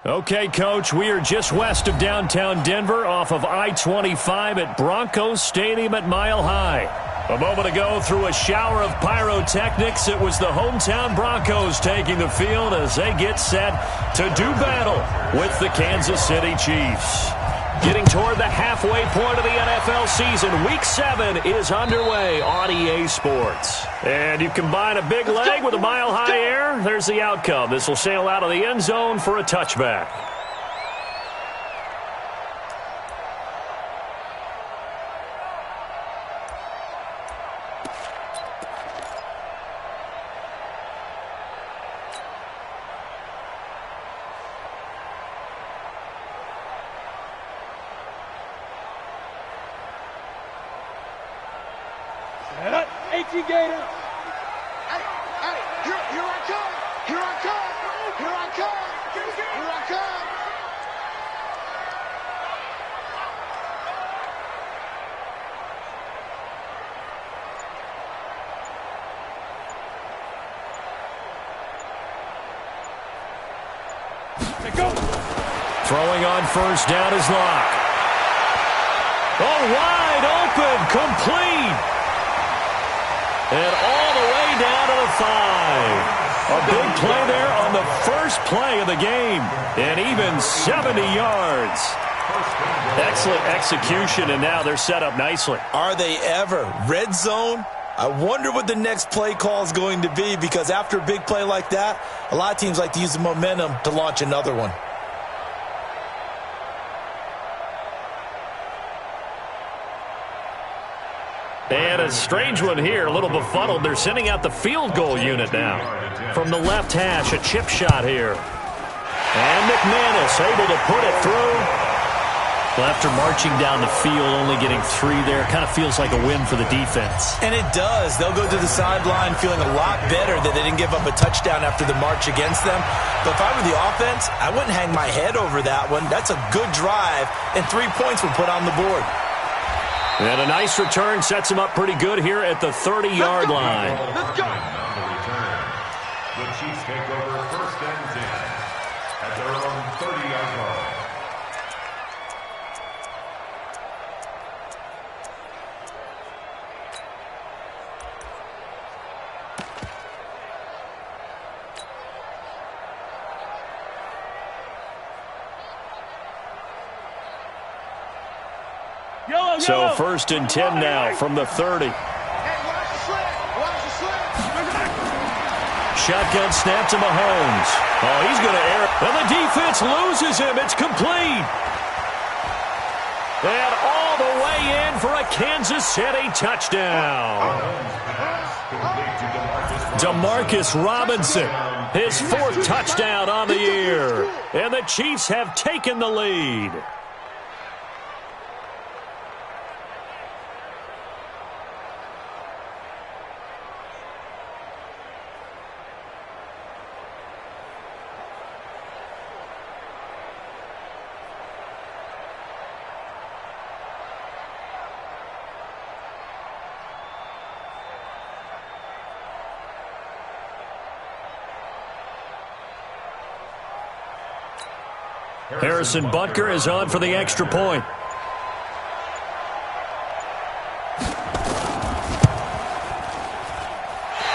Okay, Coach, we are just west of downtown Denver off of I-25 at Broncos Stadium at Mile High. A moment ago, through a shower of pyrotechnics, it was the hometown Broncos taking the field as they get set to do battle with the Kansas City Chiefs. Getting toward the halfway point of the NFL season, Week 7 is underway on EA Sports. And you combine a big leg with a mile-high air, there's the outcome. This will sail out of the end zone for a touchback. Throwing on first down is Locke. Oh, wide open, complete. And all the way down to the 5. A big play there on the first play of the game. And even 70 yards. Excellent execution, and now they're set up nicely. Are they ever? Red zone? I wonder what the next play call is going to be, because after a big play like that, a lot of teams like to use the momentum to launch another one. And a strange one here, a little befuddled. They're sending out the field goal unit now. From the left hash, a chip shot here. And McManus able to put it through. Well, after marching down the field, only getting 3 there, kind of feels like a win for the defense. And it does. They'll go to the sideline feeling a lot better that they didn't give up a touchdown after the march against them. But if I were the offense, I wouldn't hang my head over that one. That's a good drive, and 3 points were put on the board. And a nice return sets him up pretty good here at the 30-yard line. Let's go. The Chiefs take over first and 10 at their own 30-yard line. So first and 10 now from the 30. Shotgun snap to Mahomes. Oh, he's going to air it. And the defense loses him. It's complete. And all the way in for a Kansas City touchdown. Demarcus Robinson, his 4th touchdown on the year. And the Chiefs have taken the lead. Harrison Butker is on for the extra point.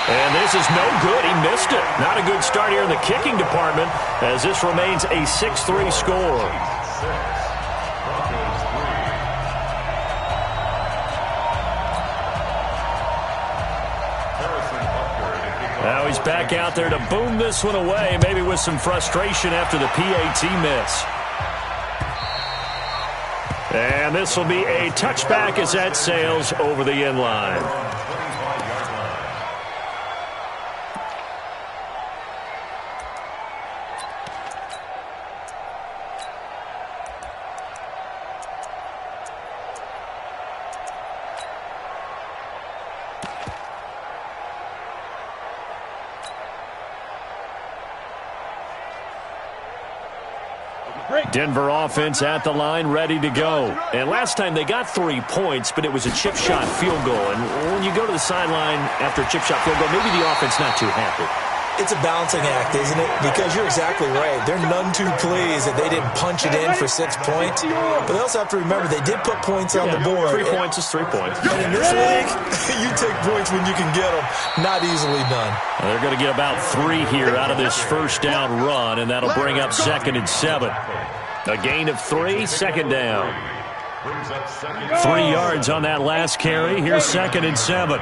And this is no good. He missed it. Not a good start here in the kicking department as this remains a 6-3 score. Now he's back out there to boom this one away, maybe with some frustration after the PAT miss. And this will be a touchback as that sails over the end line. Denver offense at the line, ready to go. And last time they got 3 points, but it was a chip shot field goal. And when you go to the sideline after a chip shot field goal, maybe the offense not too happy. It's a balancing act, isn't it? Because you're exactly right. They're none too pleased that they didn't punch it in for 6 points. But they also have to remember they did put points on the board. 3 points is 3 points. And in this league, you take points when you can get them. Not easily done. Well, they're going to get about 3 here out of this first down run, and that'll bring up 2nd and 7. A gain of 3, 2nd down. 3 yards on that last carry. Here's 2nd and 7.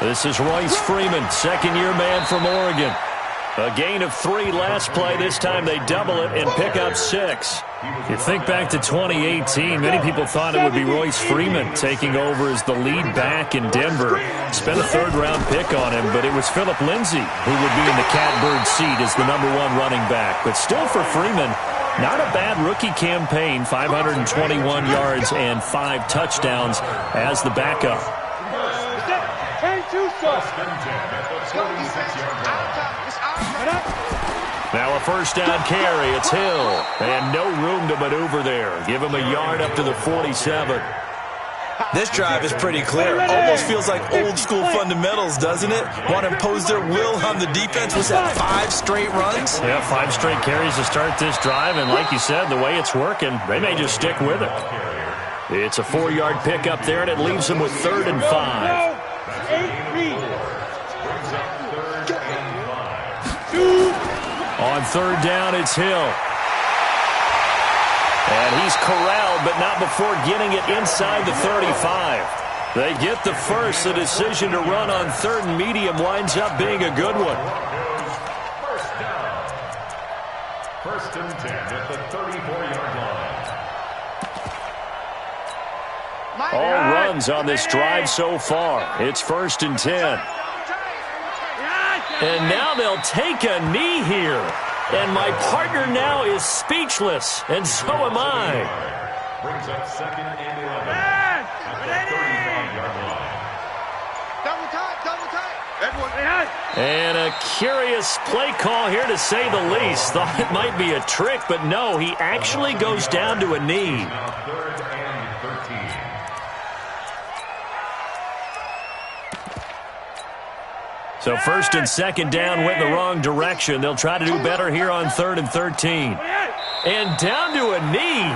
This is Royce Freeman, second-year man from Oregon. A gain of 3 last play. This time they double it and pick up 6. You think back to 2018, many people thought it would be Royce Freeman taking over as the lead back in Denver. Spent a 3rd-round pick on him, but it was Phillip Lindsay who would be in the catbird seat as the number 1 running back. But still for Freeman, not a bad rookie campaign, 521 yards and 5 touchdowns as the backup. Now a first down carry. It's Hill. And no room to maneuver there. Give him a yard up to the 47. This drive is pretty clear. Almost feels like old school fundamentals, doesn't it? Want to impose their will on the defense. Was that 5 straight runs? Yeah, 5 straight carries to start this drive. And like you said, the way it's working, they may just stick with it. It's a 4-yard pickup there, and it leaves them with 3rd and 5. On 3rd down, it's Hill. And he's corralled, but not before getting it inside the 35. They get the first. The decision to run on 3rd and medium winds up being a good one. First down. 1st and 10 at the 34-yard line. All runs on this drive so far. It's 1st and 10. And now they'll take a knee here. And my partner now is speechless, and so am I. Brings up 2nd and 11 at the 35-yard line. And a curious play call here, to say the least. Thought it might be a trick, but no, he actually goes down to a knee. Now 3rd and 13. So 1st and 2nd down went in the wrong direction. They'll try to do better here on 3rd and 13. And down to a knee.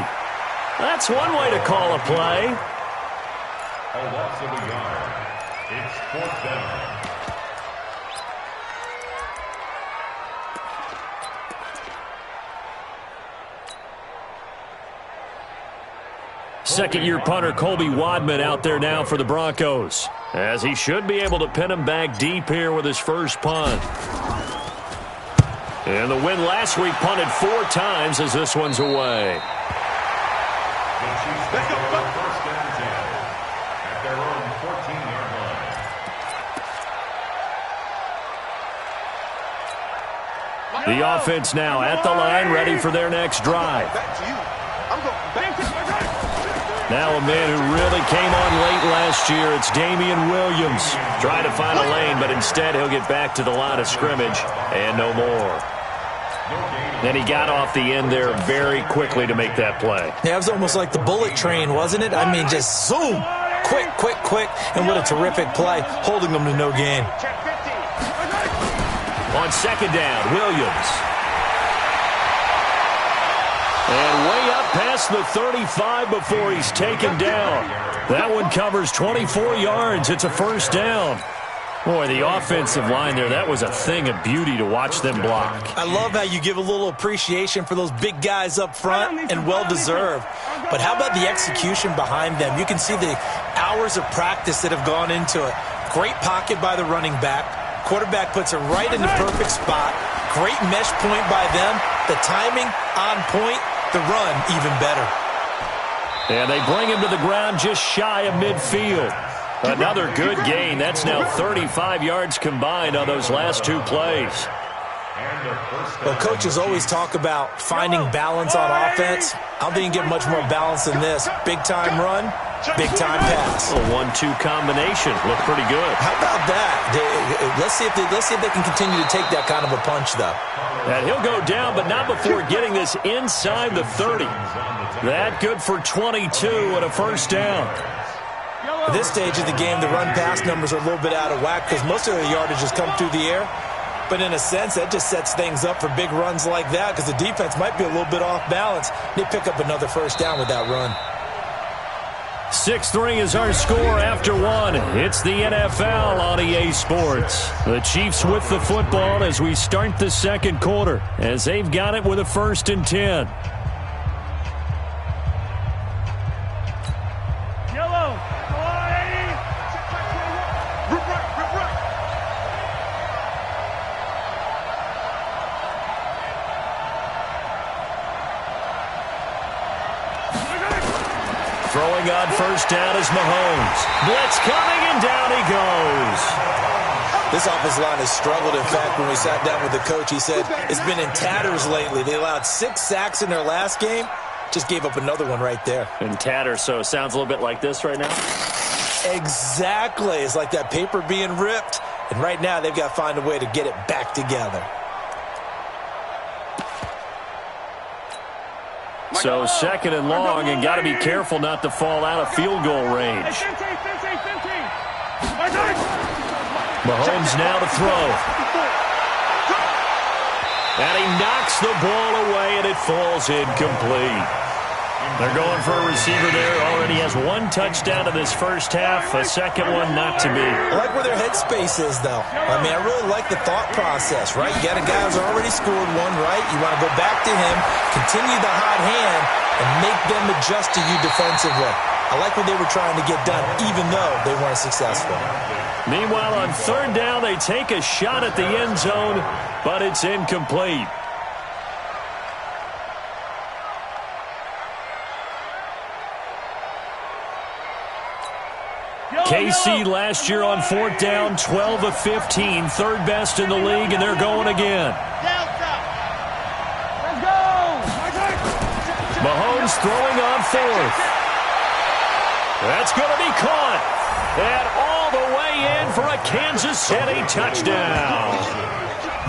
That's one way to call a play. A loss of a yard. It's 4th down. Second-year punter Colby Wadman out there now for the Broncos, as he should be able to pin him back deep here with his first punt. And the win last week, punted 4 times as this one's away. The Chiefs take over 1st and 10 at their own 14-yard line. The offense now at the line, ready for their next drive. Now a man who really came on late last year, it's Damian Williams. Trying to find a lane, but instead he'll get back to the line of scrimmage and no more. Then he got off the end there very quickly to make that play. Yeah, it was almost like the bullet train, wasn't it? I mean, just zoom. Quick, quick, quick. And what a terrific play, holding them to no gain. On 2nd down, Williams. And way up past the 35 before he's taken down. That one covers 24 yards. It's a 1st down. Boy, the offensive line there, that was a thing of beauty to watch them block. I love how you give a little appreciation for those big guys up front, and well-deserved. But how about the execution behind them? You can see the hours of practice that have gone into it. Great pocket by the running back. Quarterback puts it right in the perfect spot. Great mesh point by them. The timing on point. The run even better. And they bring him to the ground just shy of midfield. Another good gain. That's now 35 yards combined on those last 2 plays. Well, coaches always talk about finding balance on offense. I didn't get much more balance than this. Big-time run, big-time pass. A 1-2 combination. Looked pretty good. How about that? Let's see if they can continue to take that kind of a punch, though. And he'll go down, but not before getting this inside the 30. That good for 22 and a 1st down. At this stage of the game, the run-pass numbers are a little bit out of whack because most of the yardage has come through the air. But in a sense, that just sets things up for big runs like that because the defense might be a little bit off balance. They pick up another first down with that run. 6-3 is our score after one. It's the NFL on EA Sports. The Chiefs with the football as we start the second quarter, as they've got it with a 1st and 10. Throwing on first down is Mahomes. Blitz coming, and down he goes. This offensive line has struggled. In fact, when we sat down with the coach, he said it's been in tatters lately. They allowed 6 sacks in their last game. Just gave up another one right there. In tatters, so it sounds a little bit like this right now? Exactly. It's like that paper being ripped. And right now, they've got to find a way to get it back together. So 2nd and long, and got to be careful not to fall out of field goal range. Mahomes now to throw. And he knocks the ball away, and it falls incomplete. They're going for a receiver there. Already has 1 touchdown in this first half. A second one not to be. I like where their headspace is, though. I mean, I really like the thought process, right? You got a guy who's already scored one, right? You want to go back to him, continue the hot hand, and make them adjust to you defensively. I like what they were trying to get done, even though they weren't successful. Meanwhile, on 3rd down, they take a shot at the end zone, but it's incomplete. KC last year on 4th down, 12 of 15, 3rd best in the league, and they're going again. Let's go! Mahomes throwing on 4th. That's going to be caught. And all the way in for a Kansas City touchdown.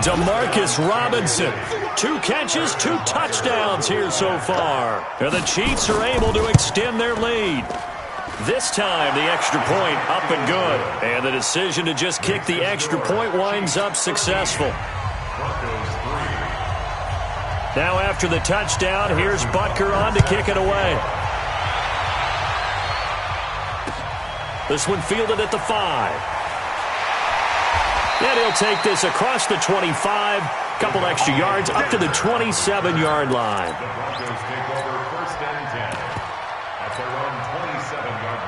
Demarcus Robinson, 2 catches, 2 touchdowns here so far. And the Chiefs are able to extend their lead. This time, the extra point up and good. And the decision to just kick the extra point winds up successful. Now after the touchdown, here's Butker on to kick it away. This one fielded at the 5. And he'll take this across the 25. Couple extra yards up to the 27-yard line. The Broncos take over 1st and 10 at their own 27-yard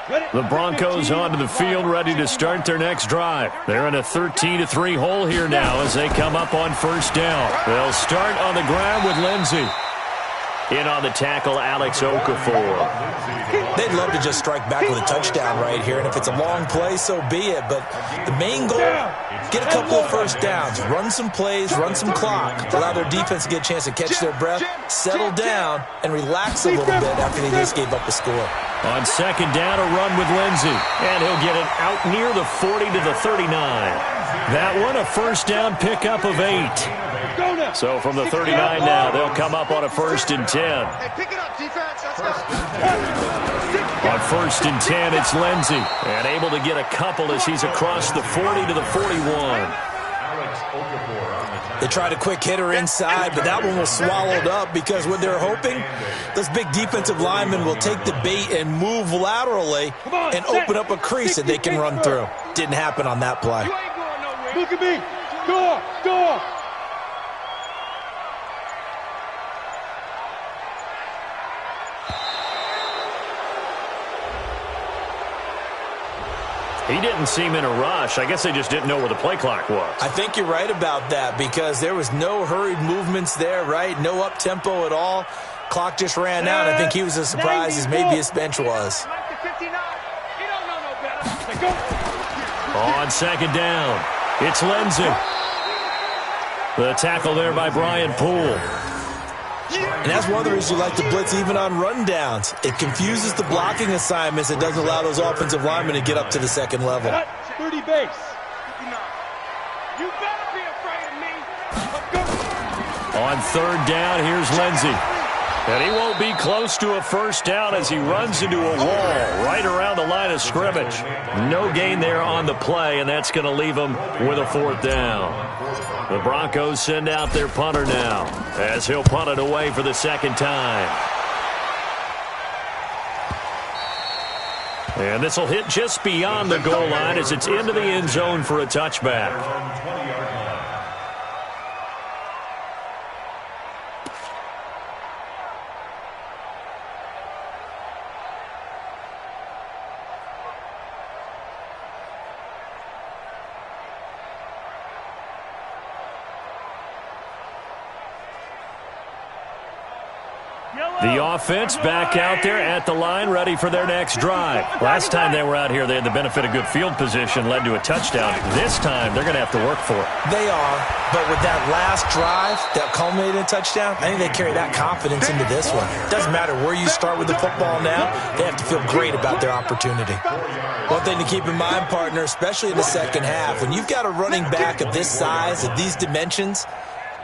line. The Broncos onto the field, ready to start their next drive. They're in a 13-3 hole here now as they come up on 1st down. They'll start on the ground with Lindsey. In on the tackle, Alex Okafor. They'd love to just strike back with a touchdown right here, and if it's a long play, so be it. But the main goal, get a couple of first downs, run some plays, run some clock, allow their defense to get a chance to catch their breath, settle down, and relax a little bit after they just gave up a score. On 2nd down, a run with Lindsey. And he'll get it out near the 40 to the 39. That one, a 1st down pickup of 8. So from the 39 now, they'll come up on a 1st and 10. Hey, pick it up, defense. Let's go. On 1st and 10, it's Lindsey. And able to get a couple as he's across the 40 to the 41. They tried a quick hitter inside, but that one was swallowed up because what they're hoping, those big defensive linemen will take the bait and move laterally and open up a crease that they can run through. Didn't happen on that play. Look at me. Door. He didn't seem in a rush. I guess they just didn't know where the play clock was. I think you're right about that because there was no hurried movements there, right? No up-tempo at all. Clock just ran out. I think he was as surprised as maybe his bench was. On 2nd down, it's Lindsey. The tackle there by Brian Poole. And that's one of the reasons you like to blitz even on rundowns. It confuses the blocking assignments. It doesn't allow those offensive linemen to get up to the 2nd level. 30 base. You better be afraid of me. On 3rd down, here's Lindsey. And he won't be close to a first down as he runs into a wall right around the line of scrimmage. No gain there on the play, and that's going to leave him with a fourth down. The Broncos send out their punter now as he'll punt it away for the second time. And this will hit just beyond the goal line as it's into the end zone for a touchback. The offense back out there at the line, ready for their next drive. Last time they were out here, they had the benefit of good field position, led to a touchdown. This time, they're going to have to work for it. They are, but with that last drive that culminated in a touchdown, I think they carry that confidence into this one. Doesn't matter where you start with the football now, they have to feel great about their opportunity. One thing to keep in mind, partner, especially in the second half, when you've got a running back of this size, of these dimensions,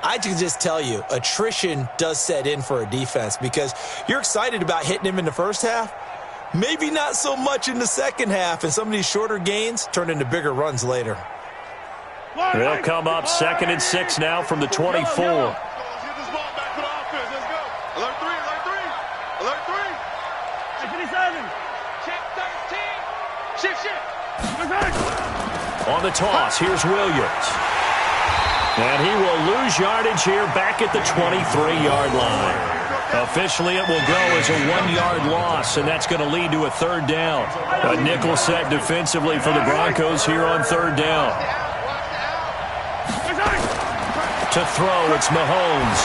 I can just tell you, attrition does set in for a defense because you're excited about hitting him in the first half. Maybe not so much in the second half, and some of these shorter gains turn into bigger runs later. They'll come up 2nd and 6 now from the 24. Let's get this ball back for the offense. Let's go. Alert 3, alert 3. Alert 3. 57. Check 13. Shift. On the toss, here's Williams. And he will lose yardage here back at the 23-yard line. Officially, it will go as a 1-yard loss, and that's going to lead to a third down. A nickel set defensively for the Broncos here on third down. To throw, it's Mahomes.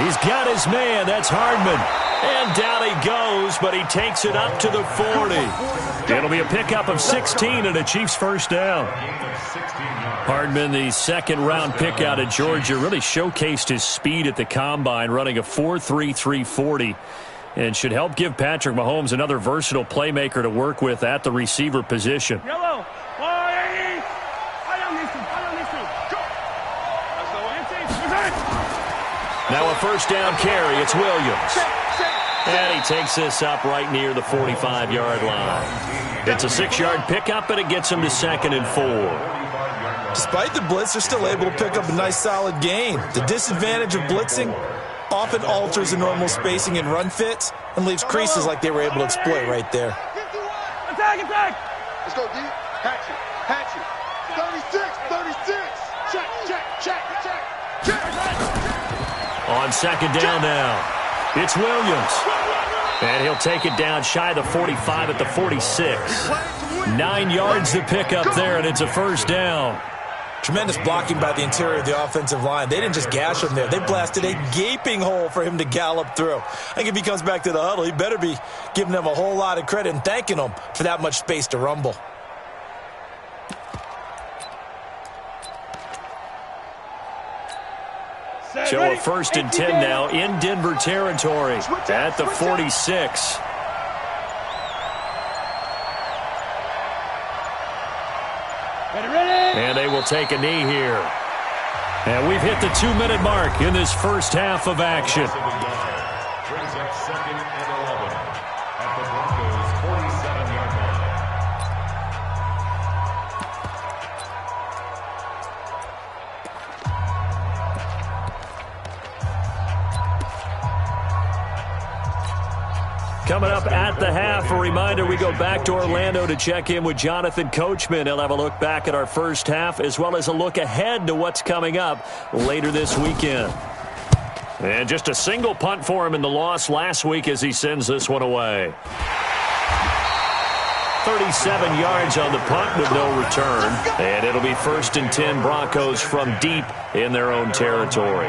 He's got his man. That's Hardman. And down he goes, but he takes it up to the 40. It'll be a pickup of 16 and a Chiefs first down. Hardman, the second-round pick out of Georgia, really showcased his speed at the Combine, running a 4.33 340, and should help give Patrick Mahomes another versatile playmaker to work with at the receiver position. Yellow. Now a first down carry. It's Williams. And he takes this up right near the 45-yard line. It's a 6-yard pickup, and it gets him to 2nd and 4. Despite the blitz, they're still able to pick up a nice solid gain. The disadvantage of blitzing often alters the normal spacing and run fits and leaves creases like they were able to exploit right there. Attack, attack. Let's go, D. Hatch it. 36. Check. On second down now, it's Williams. And he'll take it down shy of the 45 at the 46. 9 yards to pick up there, and it's a first down. Tremendous blocking by the interior of the offensive line. They didn't just gash him there. They blasted a gaping hole for him to gallop through. I think if he comes back to the huddle, he better be giving them a whole lot of credit and thanking them for that much space to rumble. So a 1st and 10 now in Denver territory at the 46. And they will take a knee here. And we've hit the 2-minute mark in this first half of action. Brings up 2nd and 11 at the Broncos' 47-yard line. Coming up at the half, a reminder, we go back to Orlando to check in with Jonathan Coachman. He'll have a look back at our first half as well as a look ahead to what's coming up later this weekend. And just a single punt for him in the loss last week as he sends this one away. 37 yards on the punt with no return. And it'll be 1st and 10 Broncos from deep in their own territory.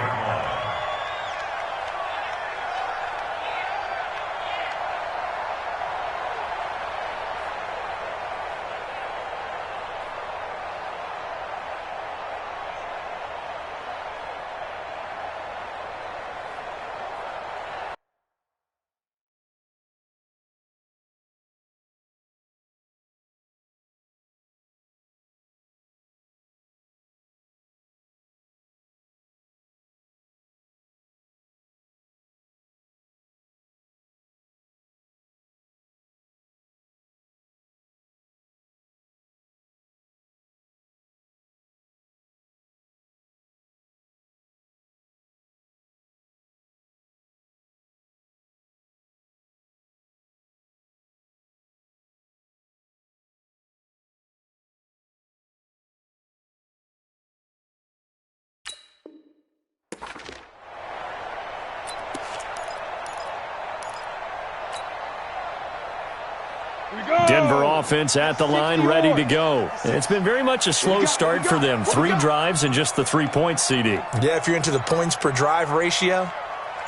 Denver offense at the line, ready to go. And it's been very much a slow start for them. 3 drives and just the 3 points, CD. Yeah, if you're into the points per drive ratio,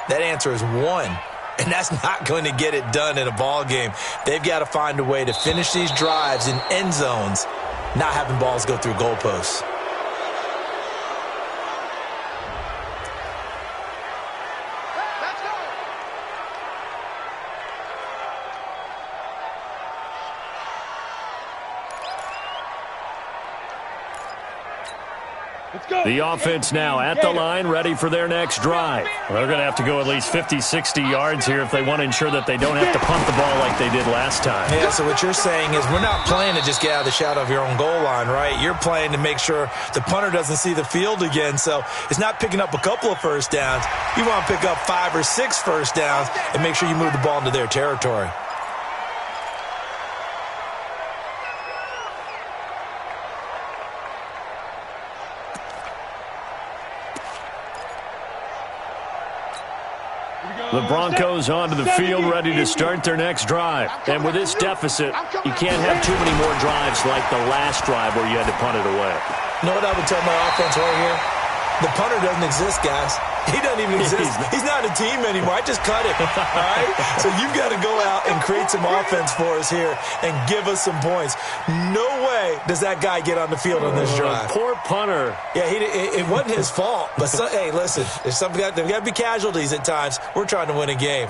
that answer is 1. And that's not going to get it done in a ball game. They've got to find a way to finish these drives in end zones, not having balls go through goalposts. The offense now at the line, ready for their next drive. They're going to have to go at least 50, 60 yards here if they want to ensure that they don't have to punt the ball like they did last time. Yeah, so what you're saying is we're not playing to just get out of the shadow of your own goal line, right? You're playing to make sure the punter doesn't see the field again. So it's not picking up a couple of first downs. You want to pick up 5 or 6 first downs and make sure you move the ball into their territory. The Broncos onto the field, ready to start their next drive. And with this deficit, you can't have too many more drives like the last drive where you had to punt it away. You know what I would tell my offense right here? The punter doesn't exist, guys. He doesn't even exist. He's not a team anymore. I just cut him, all right? So you've got to go out and create some offense for us here and give us some points. No way does that guy get on the field on this drive. Poor punter. Yeah, it wasn't his fault. But, hey, listen, there's got to be casualties at times. We're trying to win a game.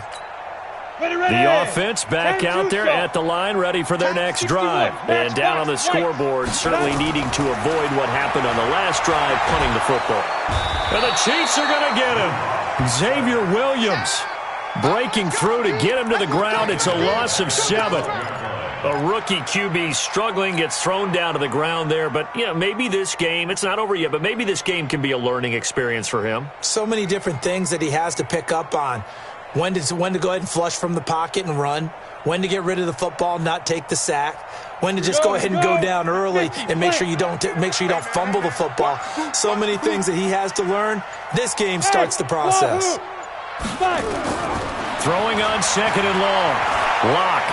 The offense back out there at the line, ready for their next drive. And down on the scoreboard, certainly needing to avoid what happened on the last drive, punting the football. And the Chiefs are going to get him. Xavier Williams breaking through to get him to the ground. It's a loss of 7. A rookie QB struggling, gets thrown down to the ground there. But, maybe this game, it's not over yet, but maybe this game can be a learning experience for him. So many different things that he has to pick up on. When to go ahead and flush from the pocket and run. When to get rid of the football and not take the sack. When to just go ahead and go down early and make sure you don't fumble the football. So many things that he has to learn. This game starts the process. Throwing on 2nd and long. Lock.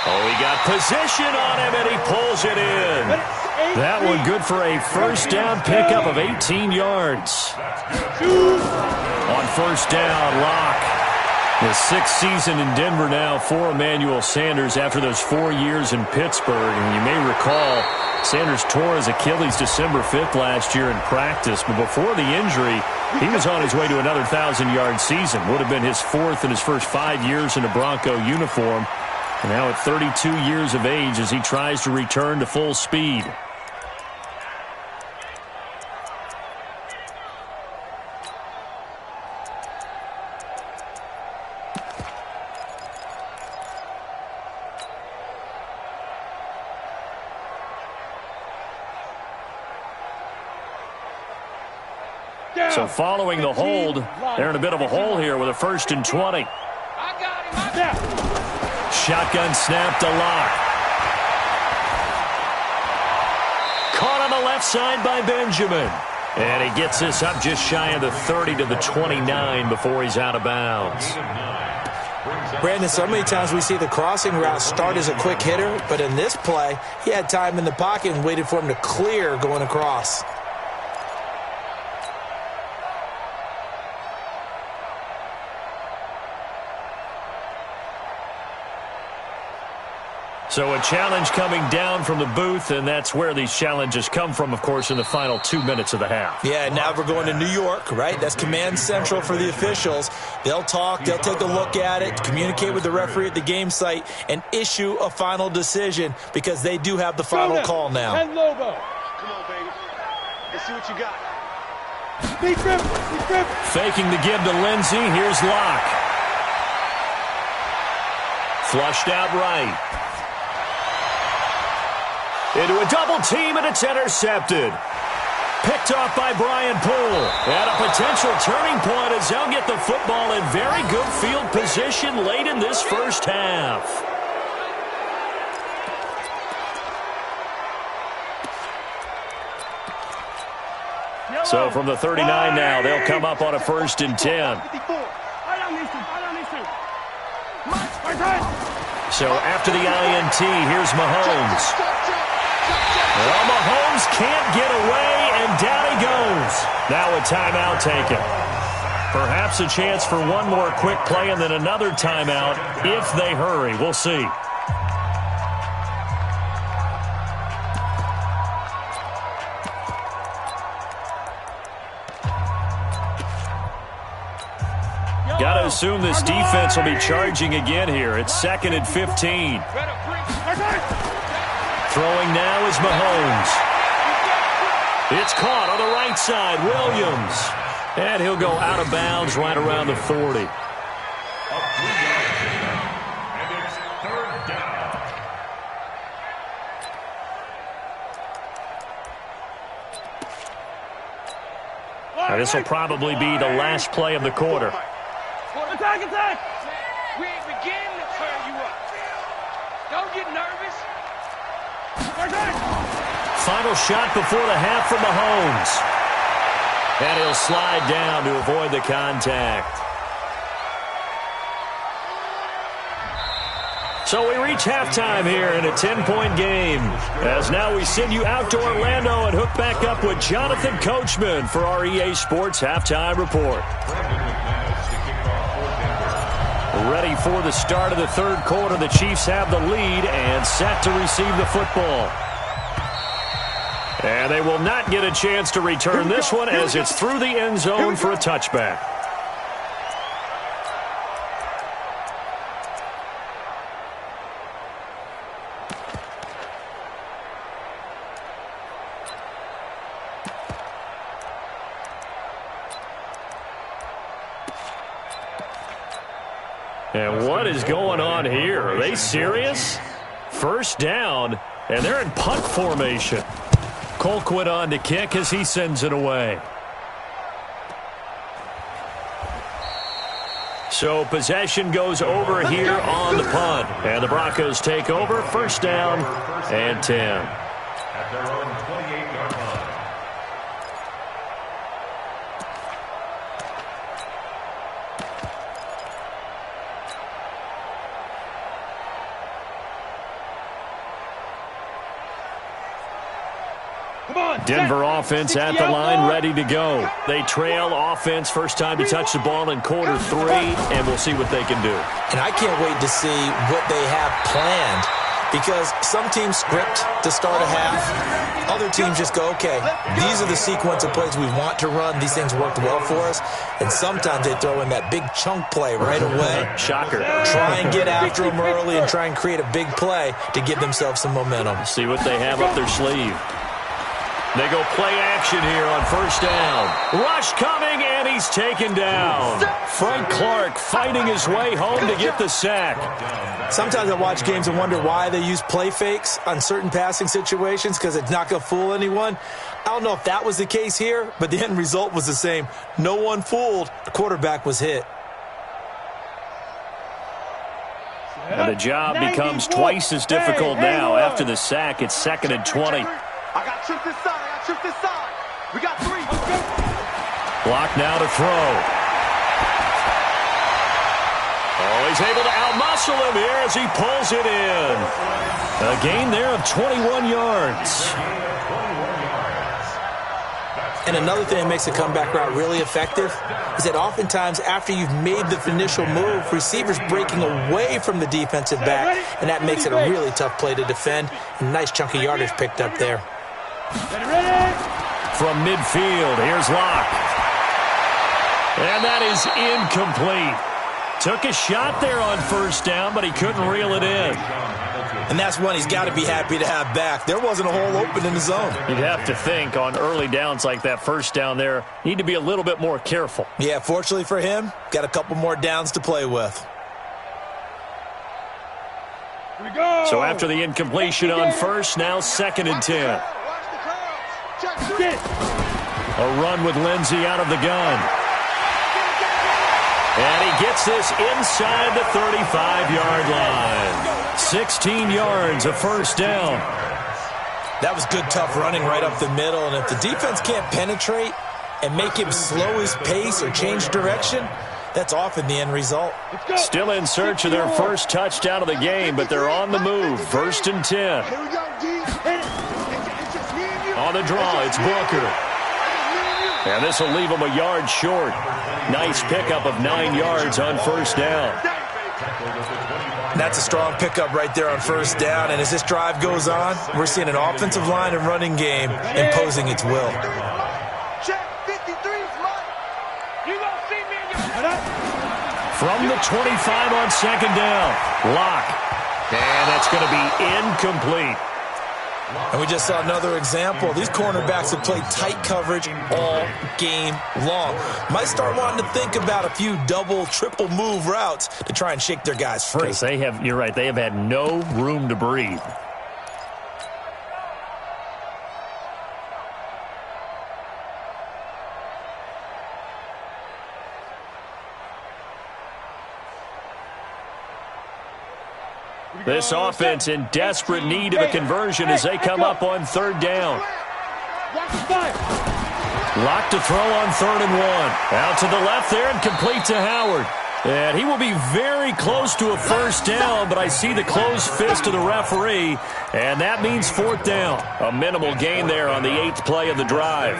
Oh, he got position on him, and he pulls it in. That one good for a first down pickup of 18 yards. On first down, Lock. The 6th season in Denver now for Emmanuel Sanders after those 4 years in Pittsburgh. And you may recall, Sanders tore his Achilles December 5th last year in practice. But before the injury, he was on his way to another 1,000-yard season. Would have been his 4th in his first 5 years in a Bronco uniform. And now at 32 years of age as he tries to return to full speed. So following the hold, they're in a bit of a hole here with a 1st and 20. Shotgun snap to Lock. Caught on the left side by Benjamin. And he gets this up just shy of the 30 to the 29 before he's out of bounds. Brandon, so many times we see the crossing route start as a quick hitter, but in this play, he had time in the pocket and waited for him to clear going across. So a challenge coming down from the booth, and that's where these challenges come from, of course, in the final 2 minutes of the half. Yeah, now we're going to New York, right? That's command central for the officials. They'll talk, they'll take a look at it, communicate with the referee at the game site, and issue a final decision because they do have the final call now. And Lobo. Come on, baby. Let's see what you got. Speed grip. Faking the give to Lindsey. Here's Locke. Flushed out right. Into a double team, and it's intercepted. Picked off by Brian Poole. And a potential turning point as they'll get the football in very good field position late in this first half. So from the 39 now, they'll come up on a 1st and 10. So after the INT, here's Mahomes. Well, Mahomes can't get away, and down he goes. Now a timeout taken. Perhaps a chance for one more quick play and then another timeout if they hurry. We'll see. Got to assume this defense will be charging again here. It's 2nd and 15. Throwing now is Mahomes. It's caught on the right side. Williams. And he'll go out of bounds right around the 40. And it's 3rd down. Now, this will probably be the last play of the quarter. Attack, attack! We ain't beginning to turn you up. Don't get nervous. Final shot before the half from Mahomes. And he'll slide down to avoid the contact. So we reach halftime here in a 10-point game. As now we send you out to Orlando and hook back up with Jonathan Coachman for our EA Sports Halftime Report. Ready for the start of the 3rd quarter. The Chiefs have the lead and set to receive the football. And they will not get a chance to return this one as it's through the end zone for a touchback. And what is going on here? Are they serious? 1st down, and they're in punt formation. Colquitt on to kick as he sends it away. So possession goes over here on the punt. And the Broncos take over. 1st down and 10. At their own 28-yard line. Denver offense at the line, ready to go. They trail offense first time to touch the ball in quarter 3, and we'll see what they can do. And I can't wait to see what they have planned, because some teams script to start a half. Other teams just go, okay, these are the sequence of plays we want to run. These things worked well for us. And sometimes they throw in that big chunk play right away. Shocker. Try and get after them early and try and create a big play to give themselves some momentum. See what they have up their sleeve. They go play action here on 1st down. Rush coming, and he's taken down. Frank Clark fighting his way home to get the sack. Sometimes I watch games and wonder why they use play fakes on certain passing situations, because it's not going to fool anyone. I don't know if that was the case here, but the end result was the same. No one fooled. The quarterback was hit. And the job becomes twice as difficult now. After the sack, it's 2nd and 20. I got tripped this side. I got tripped this side. We got 3. Block now to throw. Oh, he's able to outmuscle him here as he pulls it in. A gain there of 21 yards. And another thing that makes a comeback route really effective is that oftentimes after you've made the initial move, receivers breaking away from the defensive back, and that makes it a really tough play to defend. A nice chunk of yardage picked up there. From midfield, here's Locke. And that is incomplete. Took a shot there on 1st down, but he couldn't reel it in. And that's one he's got to be happy to have back. There wasn't a hole open in the zone. You'd have to think on early downs like that 1st down there, need to be a little bit more careful. Yeah, fortunately for him, got a couple more downs to play with. Here we go. So after the incompletion on 1st, now 2nd and 10. A run with Lindsey out of the gun. And he gets this inside the 35-yard line. 16 yards, a 1st down. That was good, tough running right up the middle. And if the defense can't penetrate and make him slow his pace or change direction, that's often the end result. Still in search of their first touchdown of the game, but they're on the move. 1st and 10. Here we go, D. On the draw, it's Booker. And this will leave him a yard short. Nice pickup of 9 yards on 1st down. That's a strong pickup right there on 1st down. And as this drive goes on, we're seeing an offensive line and running game imposing its will. From the 25 on 2nd down. Lock. And that's going to be incomplete. And we just saw another example. These cornerbacks have played tight coverage all game long. Might start wanting to think about a few double, triple move routes to try and shake their guys free. Because you're right, they have had no room to breathe. This offense in desperate need of a conversion as they come up on 3rd down. Lock to throw on 3rd and 1. Out to the left there and complete to Howard. And he will be very close to a 1st down, but I see the closed fist of the referee, and that means 4th down. A minimal gain there on the 8th play of the drive.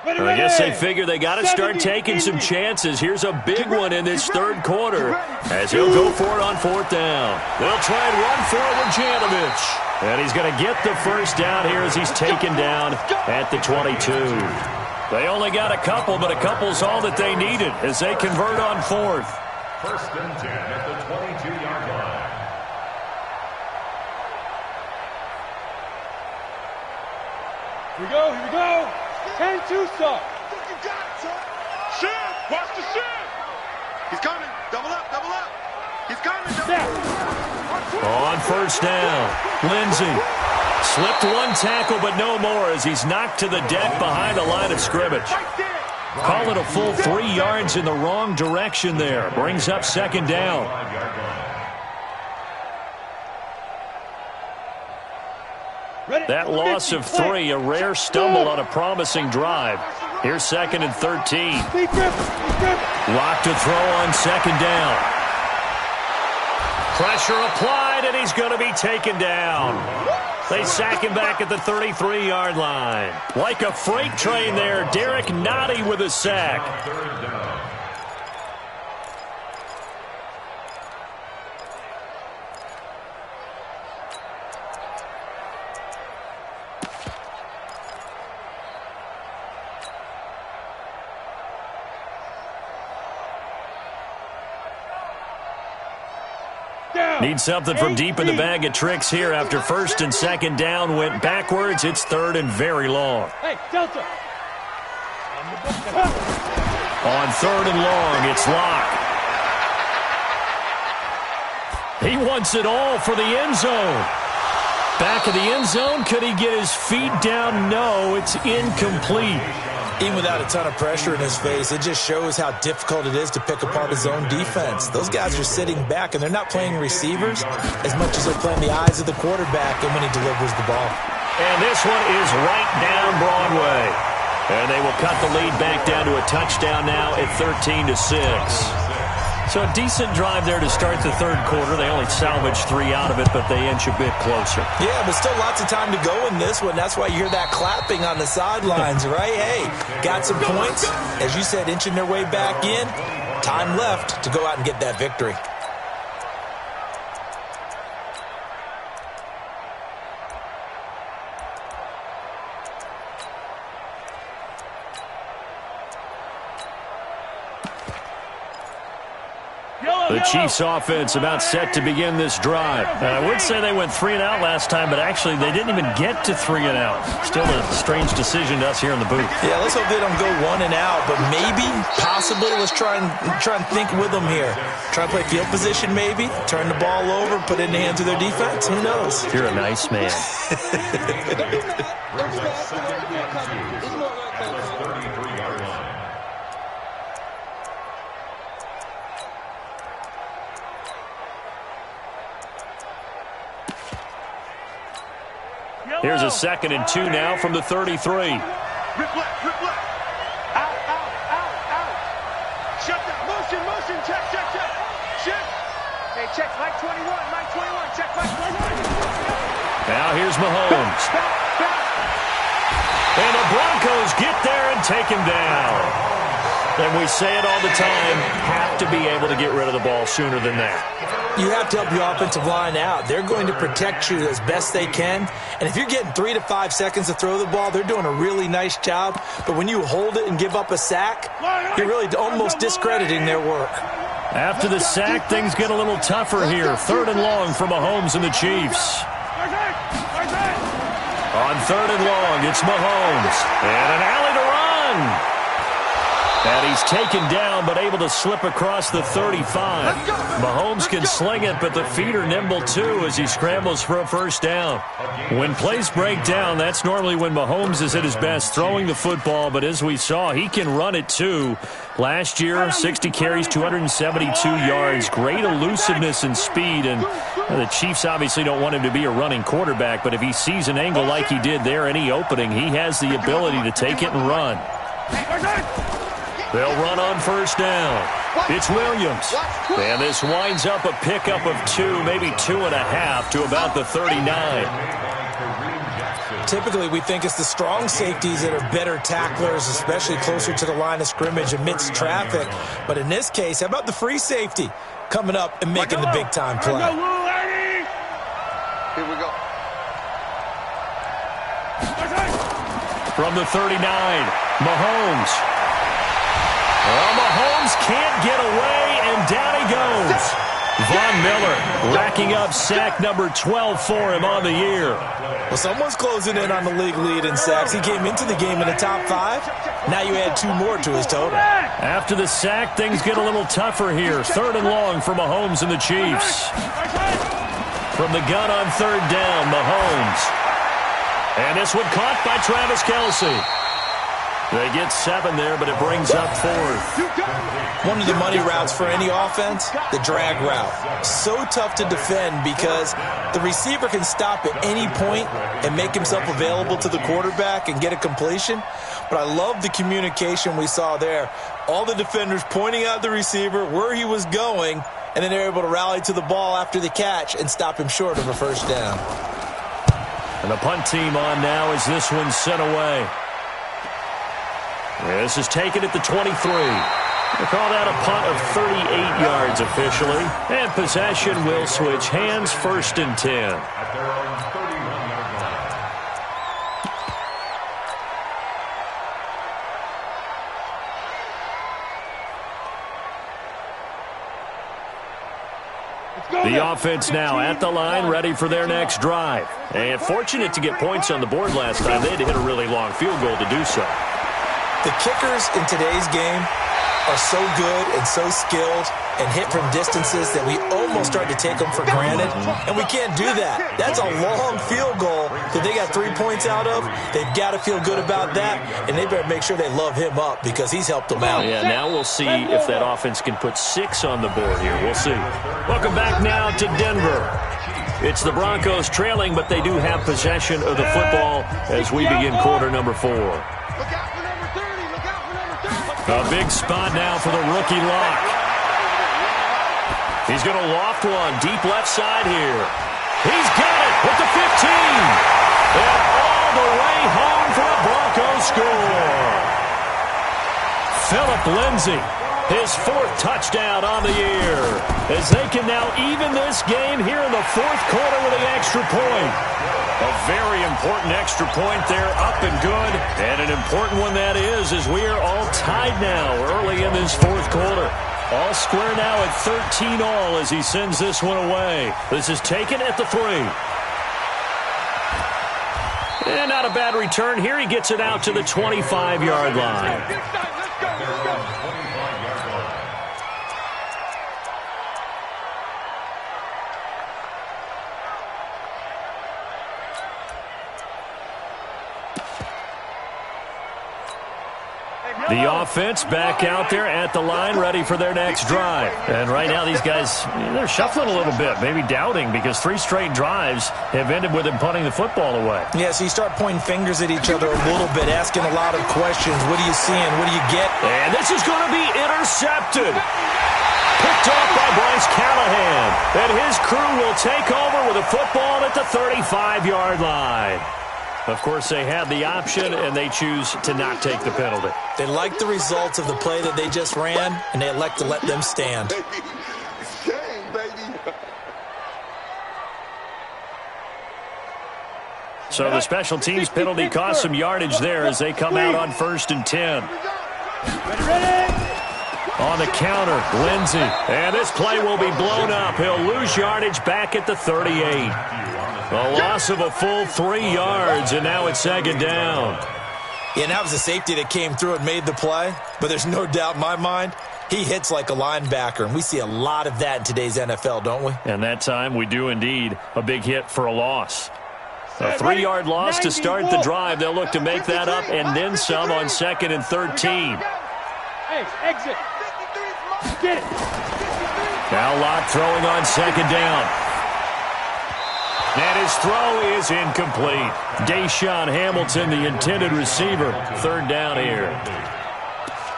I guess they figure they got to start taking some chances. Here's a big one in this 3rd quarter as he'll go for it on 4th down. They'll try and run for it with Janovich. And he's going to get the 1st down here as he's taken down at the 22. They only got a couple, but a couple's all that they needed as they convert on 4th. 1st and 10 at the 22-yard line. Here we go, here we go. 10-2 stop. Shift! Watch the shift! He's coming. Double up, double up. He's coming. On 1st down, Lindsey slipped one tackle, but no more as he's knocked to the deck behind the line of scrimmage. Call it a full 3 yards in the wrong direction there. Brings up 2nd down. That loss of 3, a rare stumble on a promising drive. Here's 2nd and 13. Lock to throw on 2nd down. Pressure applied, and he's going to be taken down. They sack him back at the 33-yard line. Like a freight train there, Derek Nottie with a sack. Need something from deep in the bag of tricks here after 1st and 2nd down went backwards. It's 3rd and very long. Hey, Delta. On 3rd and long, it's Lock. He wants it all for the end zone. Back of the end zone, could he get his feet down? No, it's incomplete. Even without a ton of pressure in his face, it just shows how difficult it is to pick apart his own defense. Those guys are sitting back, and they're not playing receivers as much as they're playing the eyes of the quarterback and when he delivers the ball. And this one is right down Broadway. And they will cut the lead back down to a touchdown now at 13-6. So a decent drive there to start the 3rd quarter. They only salvaged 3 out of it, but they inch a bit closer. Yeah, but still lots of time to go in this one. That's why you hear that clapping on the sidelines, right? Hey, got some points. As you said, inching their way back in. Time left to go out and get that victory. The Chiefs offense about set to begin this drive. I would say they went 3 and out last time, but actually they didn't even get to 3 and out. Still a strange decision to us here in the booth. Yeah, let's hope they don't go 1 and out, but maybe, possibly, let's try and think with them here. Try to play field position maybe, turn the ball over, put it in the hands of their defense. Who knows? You're a nice man. Here's a 2nd and 2 now from the 33. Rip left, rip left. Out, out, out, out. Shut that. Motion, check. Shift. Hey, check, Mike 21, check, Mike 21. Now here's Mahomes. And the Broncos get there and take him down. And we say it all the time, have to be able to get rid of the ball sooner than that. You have to help your offensive line out. They're going to protect you as best they can. And if you're getting 3 to 5 seconds to throw the ball, they're doing a really nice job. But when you hold it and give up a sack, you're really almost discrediting their work. After the sack, things get a little tougher here. 3rd and long for Mahomes and the Chiefs. On 3rd and long, it's Mahomes. And an alley to run. And he's taken down, but able to slip across the 35. Mahomes can sling it, but the feet are nimble, too, as he scrambles for a first down. When plays break down, that's normally when Mahomes is at his best, throwing the football. But as we saw, he can run it, too. Last year, 60 carries, 272 yards. Great elusiveness and speed. And the Chiefs obviously don't want him to be a running quarterback, but if he sees an angle like he did there, any opening, he has the ability to take it and run. They'll run on first down. It's Williams. And this winds up a pickup of 2, maybe 2.5 to about the 39. Typically, we think it's the strong safeties that are better tacklers, especially closer to the line of scrimmage amidst traffic. But in this case, how about the free safety coming up and making the big-time play? Here we go. From the 39, Mahomes. Well, Mahomes can't get away, and down he goes. Von Miller racking up sack number 12 for him on the year. Well, someone's closing in on the league lead in sacks. He came into the game in the top 5. Now you add 2 more to his total. After the sack, things get a little tougher here. 3rd and long for Mahomes and the Chiefs. From the gun on 3rd down, Mahomes. And this one caught by Travis Kelce. They get 7 there, but it brings up 4th. One of the money routes for any offense, the drag route. So tough to defend because the receiver can stop at any point and make himself available to the quarterback and get a completion. But I love the communication we saw there. All the defenders pointing out the receiver, where he was going, and then they're able to rally to the ball after the catch and stop him short of a first down. And the punt team on now as this one's sent away. This is taken at the 23. They call that a punt of 38 yards officially. And possession will switch hands, 1st and 10. At their own 31-yard line. The offense now at the line, ready for their next drive. And fortunate to get points on the board last time. They had to hit a really long field goal to do so. The kickers in today's game are so good and so skilled and hit from distances that we almost start to take them for granted, and we can't do that. That's a long field goal that they got 3 points out of. They've got to feel good about that, and they better make sure they love him up because he's helped them out. Yeah, now we'll see if that offense can put 6 on the board here. We'll see. Welcome back now to Denver. It's the Broncos trailing, but they do have possession of the football as we begin quarter number 4. Look out for number 30. Look out for number 30. A big spot now for the rookie lock. He's going to loft one deep left side here. He's got it with the 15. And all the way home for a Broncos score. Phillip Lindsay, his 4th touchdown on the year. As they can now even this game here in the 4th quarter with an extra point. A very important extra point there, up and good. And an important one that is, as we are all tied now early in this 4th quarter. All square now at 13 all as he sends this one away. This is taken at the 3. And not a bad return here. He gets it out to the 25-yard line. The offense back out there at the line, ready for their next drive. And right now these guys, they're shuffling a little bit, maybe doubting, because 3 straight drives have ended with them punting the football away. Yeah, so you start pointing fingers at each other a little bit, asking a lot of questions. What are you seeing? What do you get? And this is going to be intercepted. Picked off by Bryce Callahan. And his crew will take over with a football at the 35-yard line. Of course, they have the option, and they choose to not take the penalty. They like the results of the play that they just ran, and they elect to let them stand. It's game, baby. So the special teams penalty cost some yardage there as they come out on 1st and 10. On the counter, Lindsey. And this play will be blown up. He'll lose yardage back at the 38. A loss of a full 3 yards, and now it's 2nd down. Yeah, and that was a safety that came through and made the play. But there's no doubt in my mind, he hits like a linebacker. And we see a lot of that in today's NFL, don't we? And that time we do indeed a big hit for a loss. A 3-yard loss to start the drive. They'll look to make that up and then some on 2nd and 13. Hey, exit. Get it. Now Locke throwing on 2nd down. And his throw is incomplete. Deshaun Hamilton, the intended receiver. 3rd down here.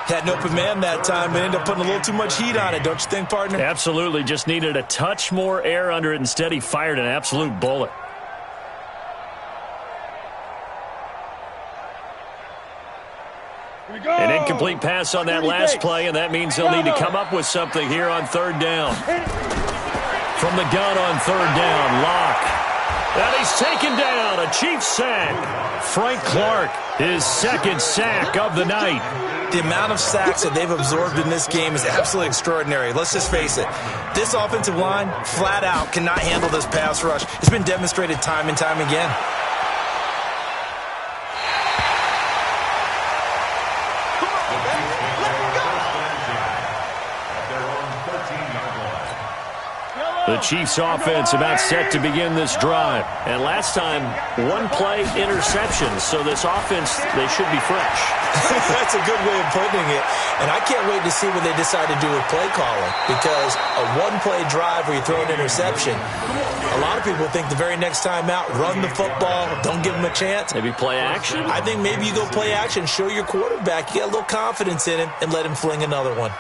Had an open man that time, but ended up putting a little too much heat on it, don't you think, partner? Absolutely. Just needed a touch more air under it. Instead, he fired an absolute bullet. An incomplete pass on that last play, and that means they'll need to come up with something here on 3rd down. From the gun on 3rd down, Locke. And he's taken down, a Chiefs sack. Frank Clark, his 2nd sack of the night. The amount of sacks that they've absorbed in this game is absolutely extraordinary. Let's just face it. This offensive line, flat out, cannot handle this pass rush. It's been demonstrated time and time again. The Chiefs offense about set to begin this drive. And last time, 1-play interception. So this offense, they should be fresh. That's a good way of putting it. And I can't wait to see what they decide to do with play calling. Because a 1-play drive where you throw an interception, a lot of people think the very next time out, run the football, don't give them a chance. Maybe play action? I think maybe you go play action, show your quarterback, you get a little confidence in him, and let him fling another one.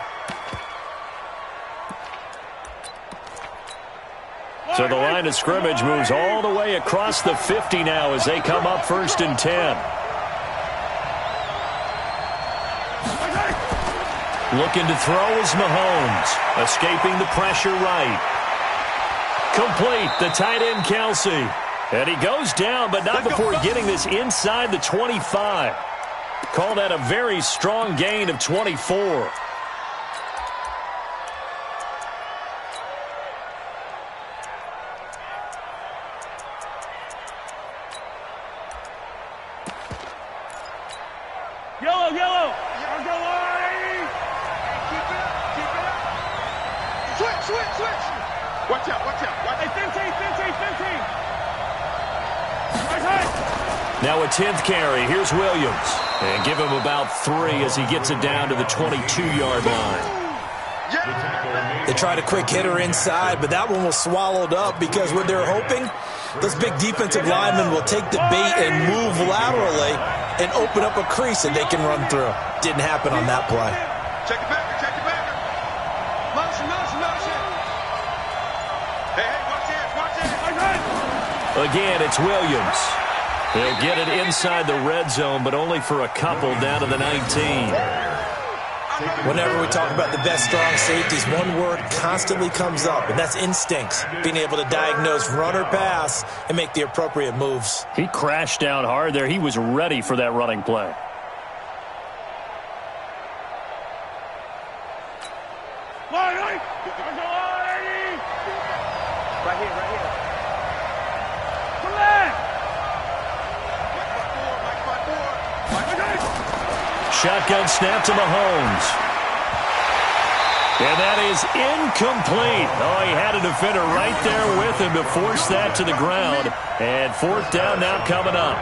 So the line of scrimmage moves all the way across the 50 now as they come up 1st and 10. Looking to throw is Mahomes. Escaping the pressure right. Complete, the tight end Kelsey. And he goes down, but not before getting this inside the 25. Call that a very strong gain of 24. Yellow. Switch. Watch out. Hey, 15. Now a 10th carry. Here's Williams. And give him about 3 as he gets it down to the 22-yard line. They tried a quick hitter inside, but that one was swallowed up because what they're hoping, those big defensive linemen will take the bait and move laterally and open up a crease that they can run through. Didn't happen on that play. Check it back. Motion. Hey, watch it. Again, it's Williams. He'll get it inside the red zone, but only for a couple down to the 19. Whenever we talk about the best strong safeties, one word constantly comes up, and that's instincts. Being able to diagnose run or pass and make the appropriate moves. He crashed down hard there. He was ready for that running play. Right here. Come back. Shotgun snap to Mahomes. And that is incomplete. Oh, he had a defender right there with him to force that to the ground. And 4th down now coming up.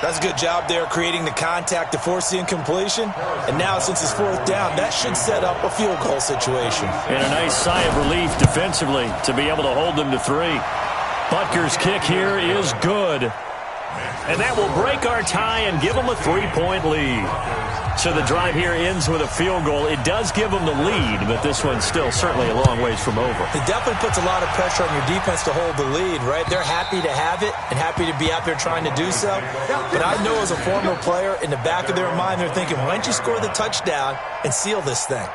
That's a good job there creating the contact to force the incompletion. And now, since it's fourth down, that should set up a field goal situation. And a nice sigh of relief defensively to be able to hold them to 3. Butker's kick here is good. And that will break our tie and give them a 3-point lead. So the drive here ends with a field goal. It does give them the lead, but this one's still certainly a long ways from over. It definitely puts a lot of pressure on your defense to hold the lead, right? They're happy to have it and happy to be out there trying to do so. But I know as a former player, in the back of their mind, they're thinking, why don't you score the touchdown and seal this thing?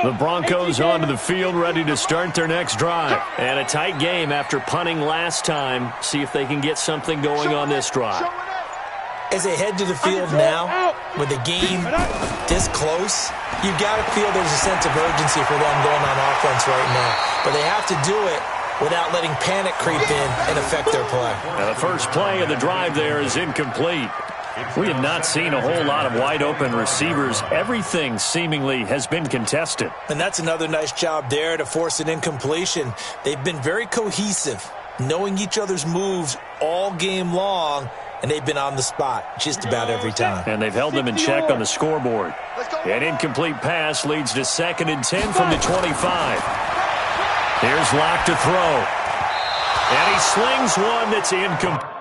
The Broncos onto the field, ready to start their next drive. And a tight game after punting last time. See if they can get something going on this drive. As they head to the field now, with the game this close, you've got to feel there's a sense of urgency for them going on offense right now. But they have to do it without letting panic creep in and affect their play. Now the first play of the drive there is incomplete. We have not seen a whole lot of wide-open receivers. Everything seemingly has been contested. And that's another nice job there to force an incompletion. They've been very cohesive, knowing each other's moves all game long, and they've been on the spot just about every time. And they've held them in check on the scoreboard. An incomplete pass leads to 2nd and 10 from the 25. Here's Locke to throw. And he slings one that's incomplete.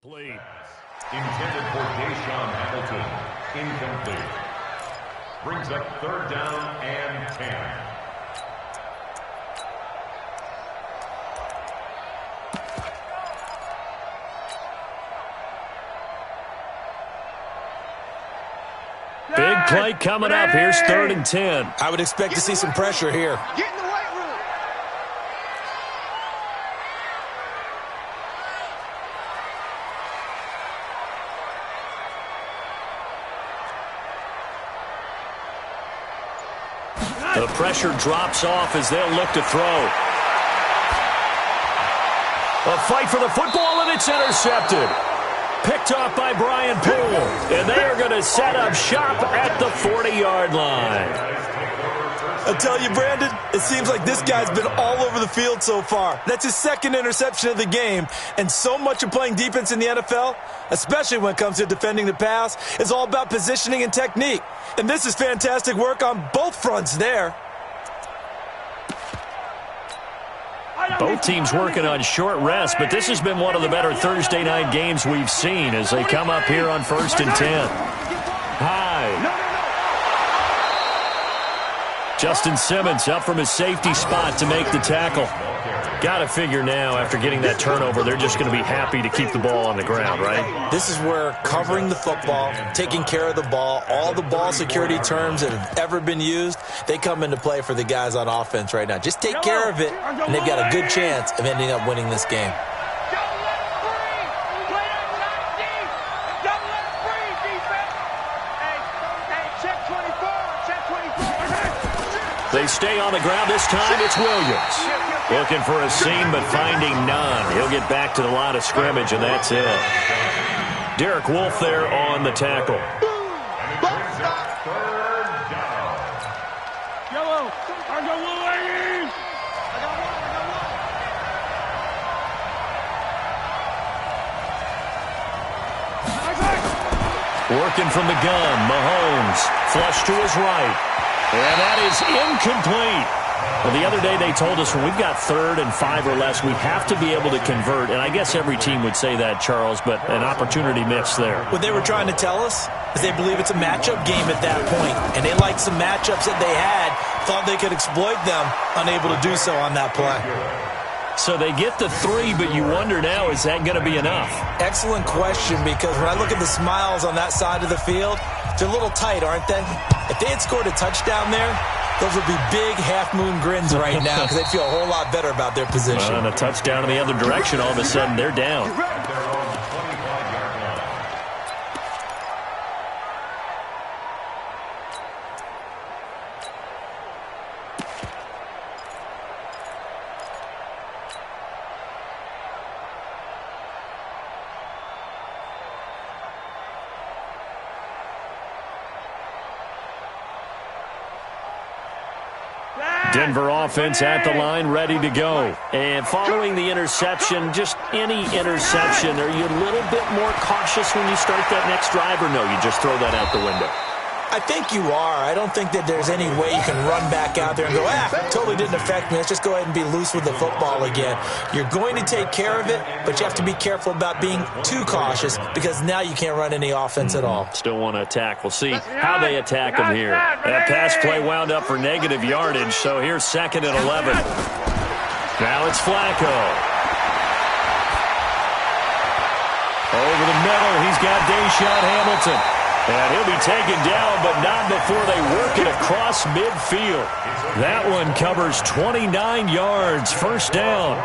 Intended for Deshaun Hamilton. Incomplete. Brings up 3rd down and 10. Big play coming up. Here's 3rd and 10. I would expect to see some pressure here. Get in the weight room. The pressure drops off as they'll look to throw. A fight for the football, and it's intercepted. Picked off by Brian Poole. And they are going to set up shop at the 40-yard line. I tell you, Brandon, it seems like this guy's been all over the field so far. That's his 2nd interception of the game. And so much of playing defense in the NFL, especially when it comes to defending the pass, is all about positioning and technique. And this is fantastic work on both fronts there. Both teams working on short rest, but this has been one of the better Thursday night games we've seen as they come up here on 1st and 10. High. Justin Simmons up from his safety spot to make the tackle. Got to figure now, after getting that turnover, they're just going to be happy to keep the ball on the ground, right? This is where covering the football, taking care of the ball, all the ball security terms that have ever been used, they come into play for the guys on offense right now. Just take care of it, and they've got a good chance of ending up winning this game. They stay on the ground this time. It's Williams. Looking for a seam, but finding none. He'll get back to the line of scrimmage, and that's it. Derek Wolfe there on the tackle. Yellow. I got one ladies. Working from the gun, Mahomes. Flush to his right. And that is incomplete. Well, the other day they told us when we've got 3rd and 5 or less, we have to be able to convert. And I guess every team would say that, Charles, but an opportunity missed there. What they were trying to tell us is they believe it's a matchup game at that point. And they liked some matchups that they had, thought they could exploit them, unable to do so on that play. So they get the 3, but you wonder now, is that going to be enough? Excellent question, because when I look at the smiles on that side of the field, they're a little tight, aren't they? If they had scored a touchdown there, those would be big half-moon grins right now because they'd feel a whole lot better about their position. And a touchdown in the other direction, all of a sudden they're down. Denver offense at the line, ready to go. And following the interception, just any interception, are you a little bit more cautious when you start that next drive, or no, you just throw that out the window? I think you are. I don't think that there's any way you can run back out there and go, totally didn't affect me. Let's just go ahead and be loose with the football again. You're going to take care of it, but you have to be careful about being too cautious because now you can't run any offense at all. Still want to attack. We'll see how they attack them here. That pass play wound up for negative yardage, so here's 2nd and 11. Now it's Flacco. Over the middle, he's got Deshaun Hamilton. And he'll be taken down, but not before they work it across midfield. That one covers 29 yards. First down.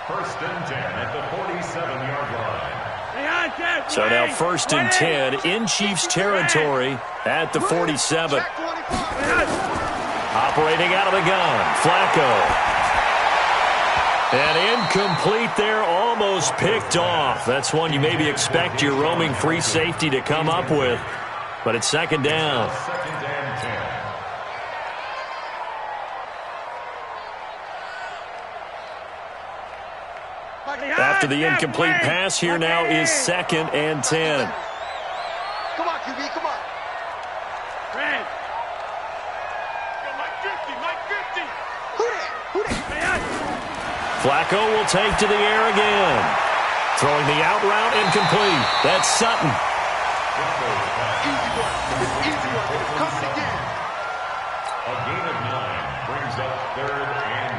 First and 10 at the 47-yard line. So now 1st and 10 in Chiefs territory at the 47. Operating out of the gun, Flacco. And incomplete there, almost picked off. That's one you maybe expect your roaming free safety to come up with. But it's 2nd down. Second and 10. After the incomplete pass, here now is 2nd and 10. Come on, QB, come on. Red. Mike 50. Who that? Flacco will take to the air again. Throwing the out route incomplete. That's Sutton. Easy work. It's easy work. It's coming again. A gain of 9 brings up 3rd and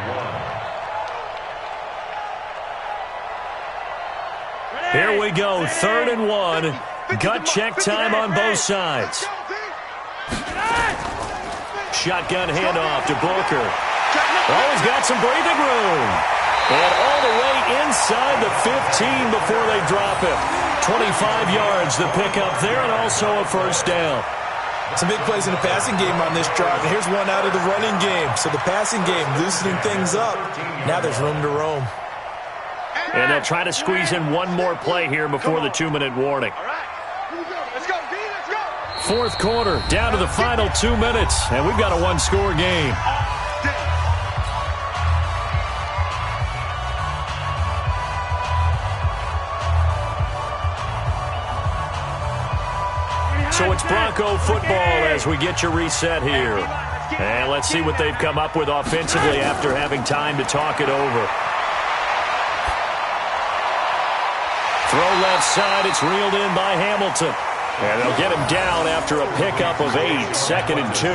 1. Here we go, 3rd and 1. Gut check time on both sides. Shotgun handoff to Booker. Oh, he's got some breathing room. And all the way inside the 15 before they drop him. 25 yards the pickup there, and also a first down. Some big plays in the passing game on this drive, and here's one out of the running game. So the passing game loosening things up. Now there's room to roam. And they'll try to squeeze in one more play here before the 2-minute warning. All right. Here we go. Let's go, D. Let's go. 4th quarter, down to the final 2 minutes, and we've got a one-score game. So it's Bronco football as we get your reset here. And let's see what they've come up with offensively after having time to talk it over. Throw left side, it's reeled in by Hamilton. And they'll get him down after a pickup of 8, 2nd and 2.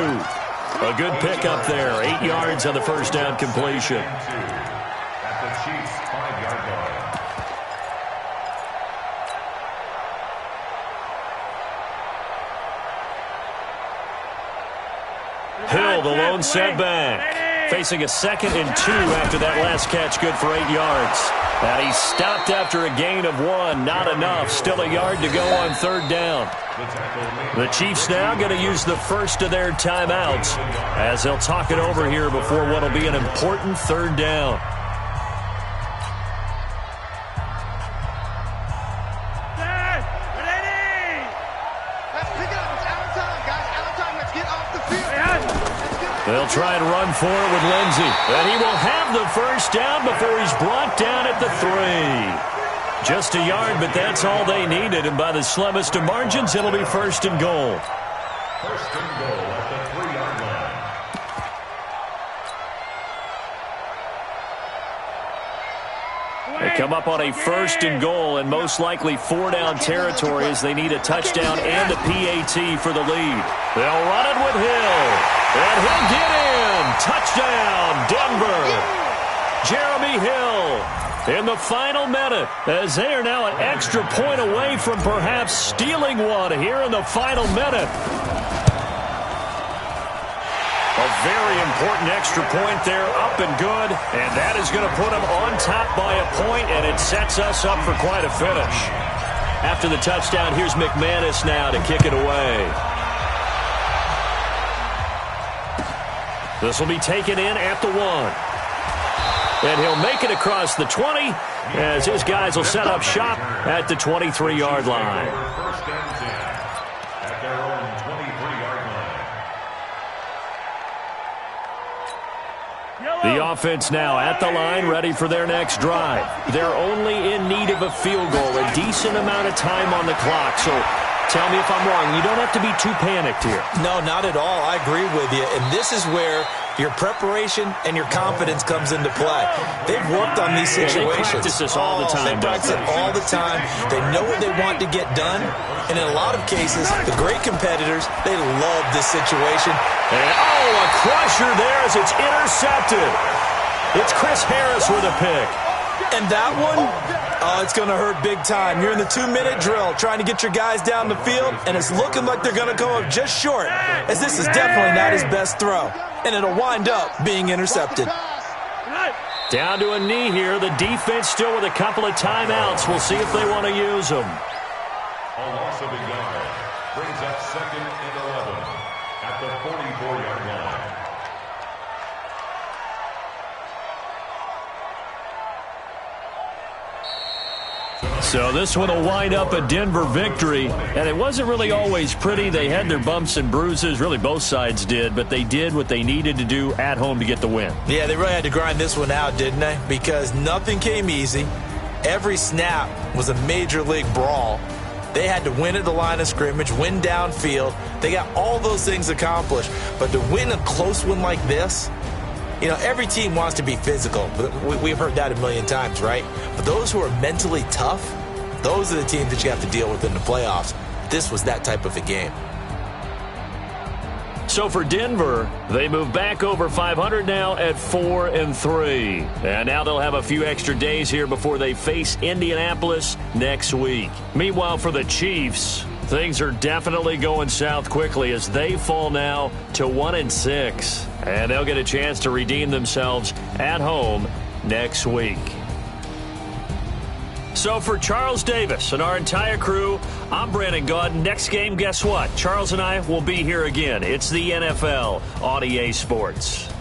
A good pickup there, 8 yards on the first down completion. At the Chiefs' 5-yard line. Hill, the lone setback. Facing a 2nd and 2 after that last catch, good for 8 yards. And he stopped after a gain of 1. Not enough. Still a yard to go on 3rd down. The Chiefs now going to use the first of their timeouts as they'll talk it over here before what will be an important 3rd down. They'll try and run for it with Lindsey. And he will have the first down before he's brought down at the 3. Just a yard, but that's all they needed. And by the slimmest of margins, it'll be 1st and goal. 1st and goal at the 3-yard line. They come up on a 1st and goal and most likely 4-down territory as they need a touchdown and a PAT for the lead. They'll run it with Hill. And he'll get in. Touchdown, Denver. Jeremy Hill in the final minute as they are now an extra point away from perhaps stealing one here in the final minute. A very important extra point there, up and good, and that is going to put them on top by a point, and it sets us up for quite a finish. After the touchdown, here's McManus now to kick it away. This will be taken in at the 1. And he'll make it across the 20 as his guys will set up shop at the 23-yard line. 1st and 10 at their own 23-yard line. The offense now at the line, ready for their next drive. They're only in need of a field goal, a decent amount of time on the clock. So tell me if I'm wrong. You don't have to be too panicked here. No, not at all. I agree with you. And this is where your preparation and your confidence comes into play. They've worked on these situations. They practice this all the time. They practice it all the time. They know what they want to get done. And in a lot of cases, the great competitors, they love this situation. And, a crusher there as it's intercepted. It's Chris Harris with a pick. And that one, it's going to hurt big time. You're in the 2-minute drill trying to get your guys down the field, and it's looking like they're going to come up just short, as this is definitely not his best throw. And it'll wind up being intercepted. Down to a knee here. The defense still with a couple of timeouts. We'll see if they want to use them. A loss of a yard brings up 2nd and 11 at the 44-yard line. So this one will wind up a Denver victory, and it wasn't really always pretty. They had their bumps and bruises, really both sides did, but they did what they needed to do at home to get the win. Yeah, they really had to grind this one out, didn't they? Because nothing came easy. Every snap was a major league brawl. They had to win at the line of scrimmage, win downfield. They got all those things accomplished. But to win a close one like this, you know, every team wants to be physical. We've heard that a million times, right? But those who are mentally tough, those are the teams that you have to deal with in the playoffs. This was that type of a game. So for Denver, they move back over 500 now at 4-3. And now they'll have a few extra days here before they face Indianapolis next week. Meanwhile, for the Chiefs, things are definitely going south quickly as they fall now to 1-6. And they'll get a chance to redeem themselves at home next week. So for Charles Davis and our entire crew, I'm Brandon Gaudin. Next game, guess what? Charles and I will be here again. It's the NFL on EA Sports.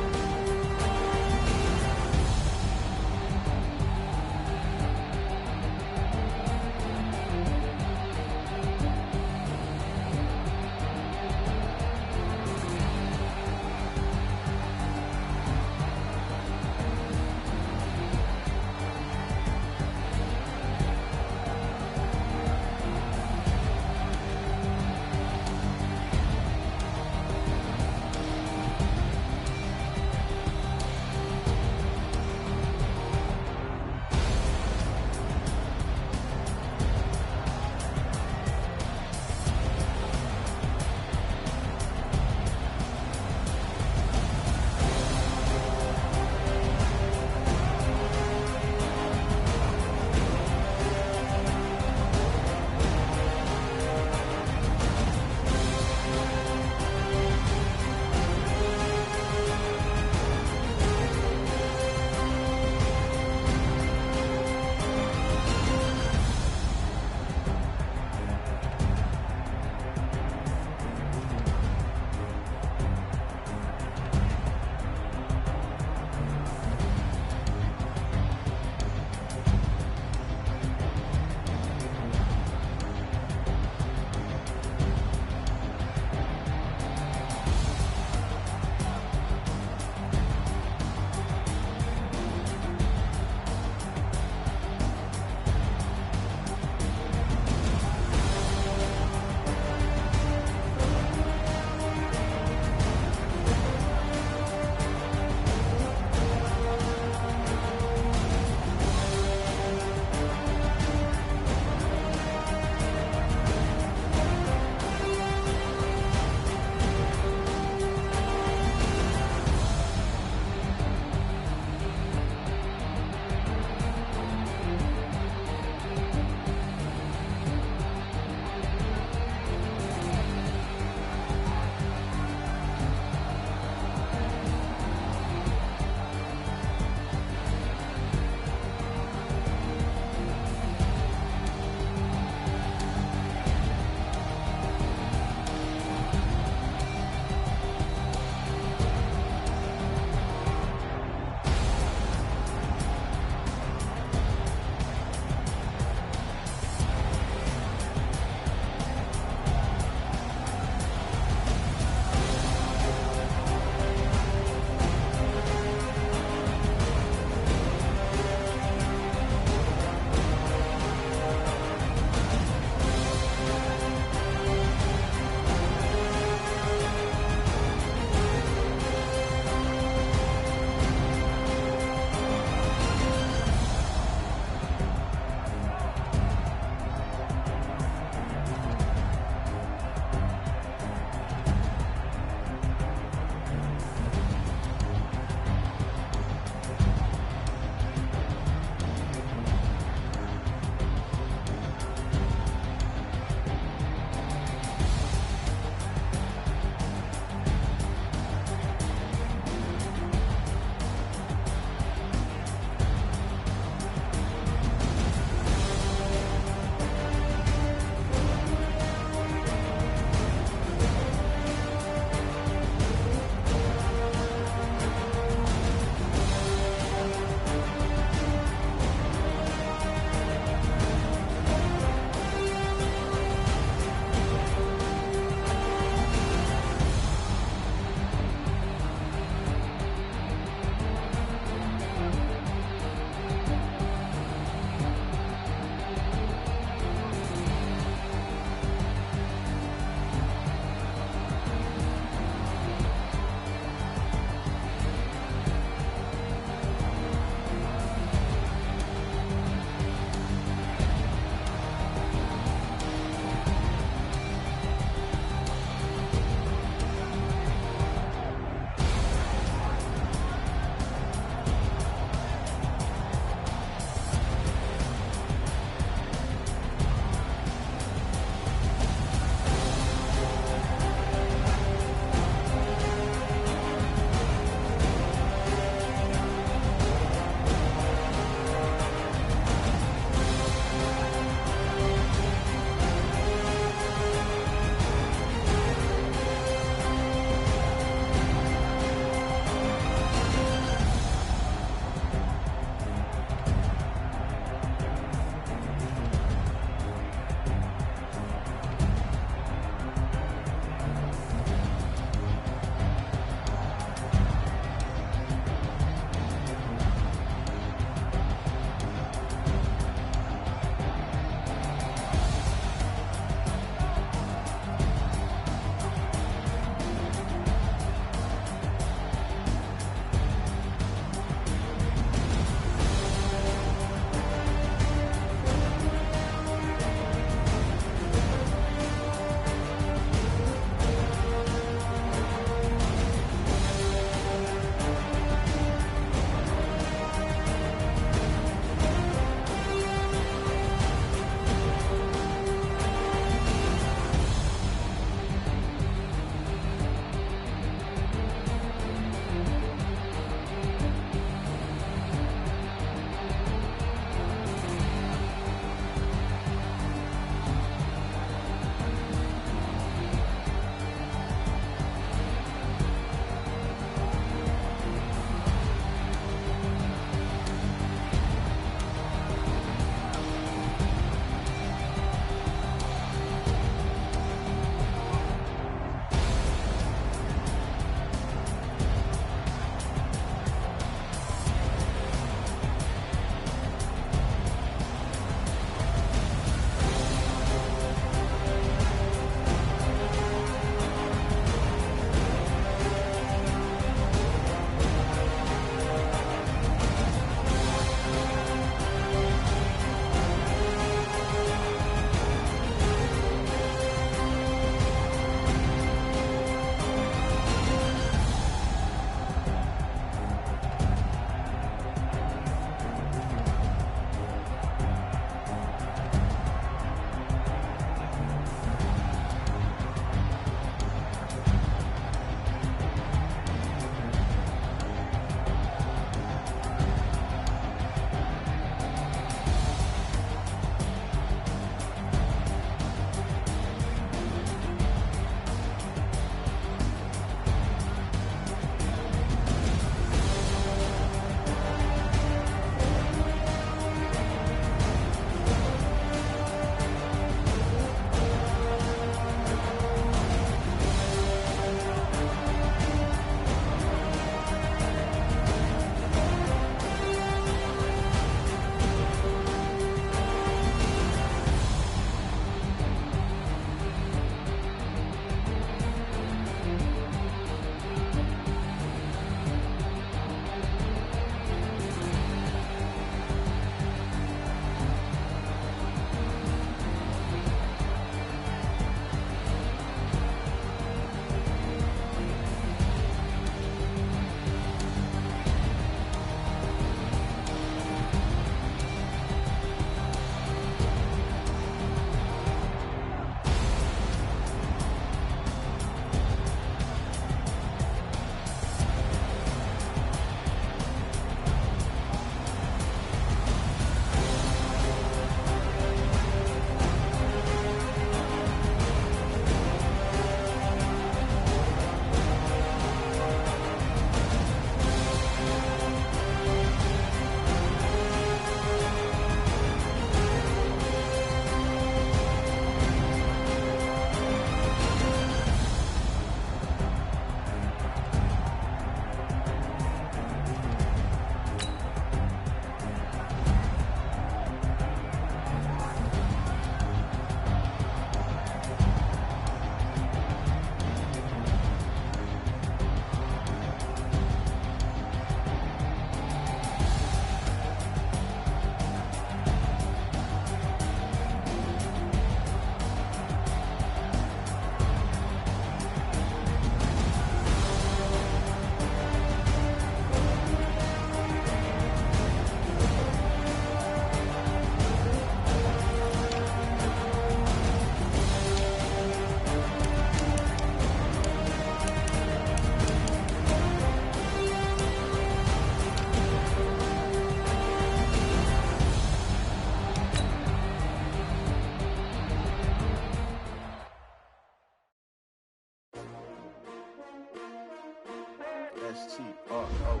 S-T-R-O.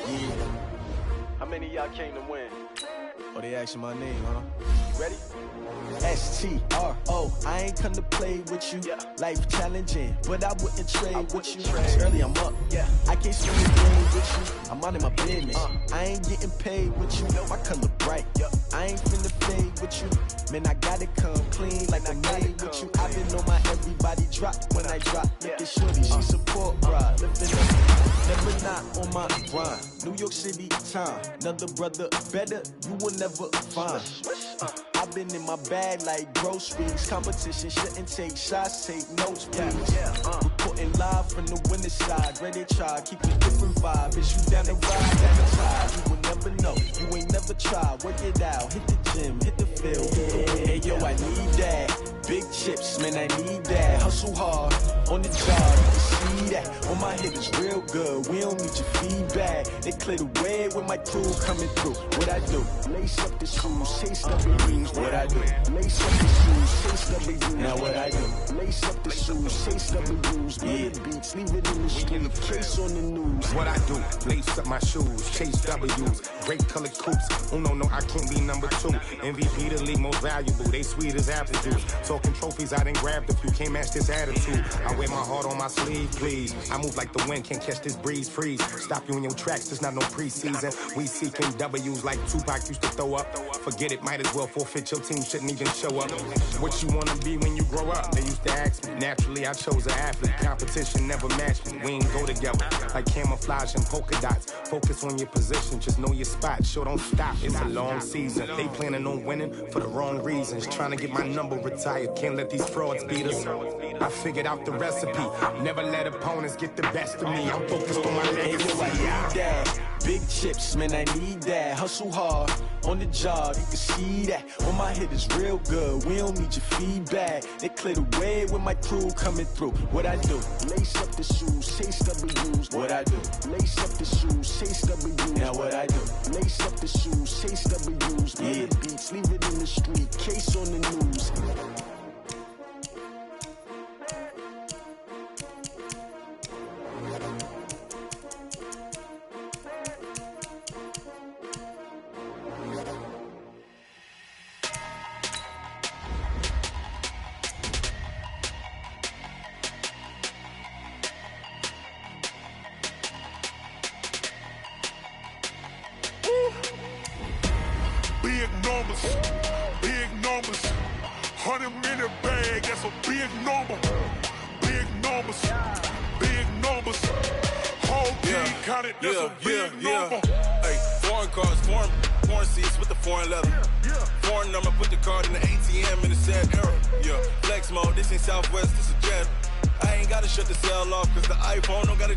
Yeah. How many of y'all came to win? Oh, they asking my name, huh? Ready? S-T-R-O. I ain't come to play with you. Yeah. Life challenging, but I wouldn't trade with wouldn't you. trade. It's early, I'm up. Yeah. I can't swing the game with you. I'm out of my business. I ain't getting paid with you. My color bright. I ain't finna fade with you. Man, I gotta come clean like I'm made with you. I've been on my everybody drop when I drop. Look at shorty, she support ride. Living up, never not on my grind. New York City time. Another brother better, you will never find. I've been in my bag like groceries. Competition shouldn't take shots, take notes, please. Reporting live from the winning side. Ready to try, keep a different vibe. Is you down the ride, down the tide? You will never know, you ain't never tried. Work it out, hit the gym, hit the field. Hey yo, I need that. Big chips, man, I need that. Hustle hard, on the job, you can see that. On my head is real good, we don't need your feedback. They clear the way with my crew coming through. What I do? Lace up the shoes, chase up the rings. What I do? Lace up the shoes, chase up the rings. Now what I do? Lace up the shoes, chase up the rings. Good beats, leave it in the street, case on the news. What I do? Lace up my shoes, chase W's. Great colored coops. Oh no, I can't be number 2. MVP the league most valuable. They sweet as apple juice. Talking trophies, I done grabbed a few. Can't match this attitude. I wear my heart on my sleeve, please. I move like the wind, can't catch this breeze. Freeze. Stop you in your tracks, there's not no preseason. We seeking W's like Tupac used to throw up. Forget it, might as well forfeit. Your team shouldn't even show up. What you wanna be when you grow up? They used to ask me. Naturally, I chose an athlete. Competition never matched me. We ain't go together like camouflage and polka dots. Focus on your position, just know your spot. Sure, don't stop. It's a long season. They planning on winning for the wrong reasons. Trying to get my number retired. Can't let these frauds beat us. I figured out the recipe. Never let opponents get the best of me. I'm focused on my legacy. I need that. Big chips, man, I need that. Hustle hard, on the job, you can see that. On my head is real good, we don't need your feedback. They clear the way with my crew coming through. What I do? Lace up the shoes, chase W's. What I do? Lace up the shoes, chase W's. Now what I do? Lace up the shoes, chase W's. Yeah. Beats, leave it in the street, case on the news. Big numbers, 100-minute bag, that's a big number. Big numbers, whole team counted, that's a big number. Hey, foreign cars, foreign seats with the foreign leather. Foreign number, put the card in the ATM in the sad era. Yeah, flex mode, this ain't Southwest, this is jet. I ain't gotta shut the cell off, cause the iPhone don't gotta